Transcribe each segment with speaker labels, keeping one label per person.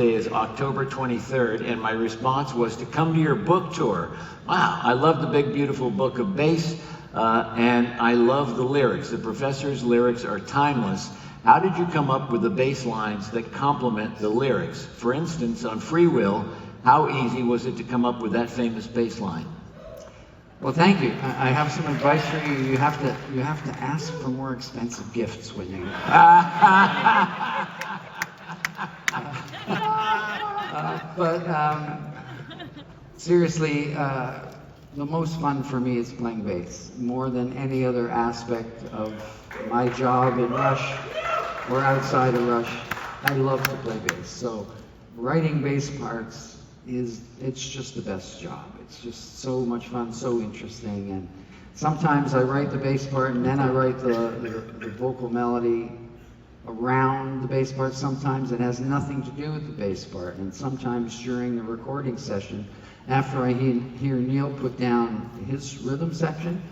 Speaker 1: Is October 23rd, and my response was to come to your book tour. Wow, I love the big, beautiful book of bass, and I love the lyrics. The professor's lyrics are timeless. How did you come up with the bass lines that complement the lyrics? For instance, on Free Will, how easy was it to come up with that famous bass line?
Speaker 2: Well, thank you. I have some advice for you. You have to ask for more expensive gifts when you. Seriously, the most fun for me is playing bass. More than any other aspect of my job in Rush or outside of Rush, I love to play bass. So writing bass parts it's just the best job. It's just so much fun, so interesting. And sometimes I write the bass part and then I write the vocal melody around the bass part. Sometimes it has nothing to do with the bass part, and sometimes during the recording session, after I hear Neil put down his rhythm section,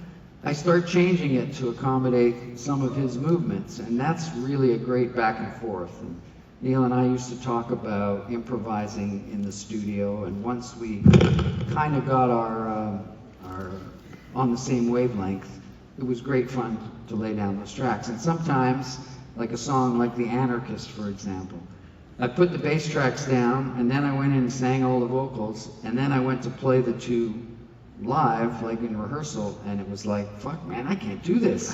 Speaker 2: I start changing it to accommodate some of his movements, and that's really a great back and forth. And Neil and I used to talk about improvising in the studio, and once we kind of got our on the same wavelength, it was great fun to lay down those tracks. And sometimes, like a song like The Anarchist, for example, I put the bass tracks down, and then I went in and sang all the vocals, and then I went to play the two live, like in rehearsal, and it was like, fuck man, I can't do this.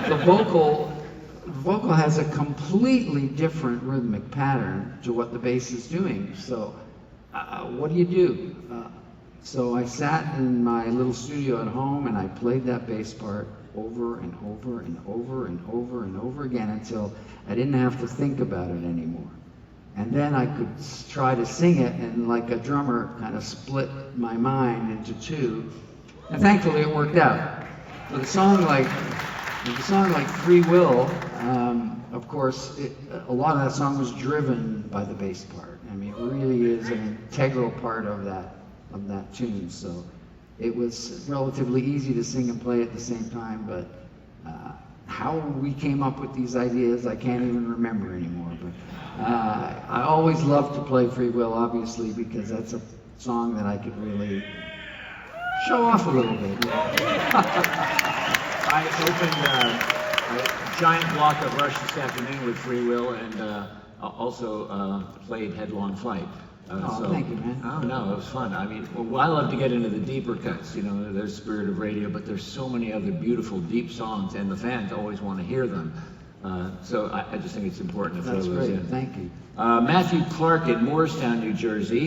Speaker 2: The vocal has a completely different rhythmic pattern to what the bass is doing. So what do? So I sat in my little studio at home and I played that bass part over and over and over and over and over again until I didn't have to think about it anymore. And then I could try to sing it, and like a drummer kind of split my mind into two. And thankfully it worked out. With a song like Free Will, of course, a lot of that song was driven by the bass part. I mean, it really is an integral part of that tune. So it was relatively easy to sing and play at the same time, but how we came up with these ideas, I can't even remember anymore. But I always loved to play Free Will, obviously, because that's a song that I could really show off a little bit.
Speaker 1: I opened a giant block of Rush this afternoon with Free Will, and also played Headlong Flight.
Speaker 2: Thank you, man.
Speaker 1: Oh no, it was fun. I mean, well, I love to get into the deeper cuts. You know, there's Spirit of Radio, but there's so many other beautiful, deep songs, and the fans always want to hear them. So I just think it's important to throw those in.
Speaker 2: That's great. Thank you.
Speaker 1: Matthew Clark in Moorestown, New Jersey.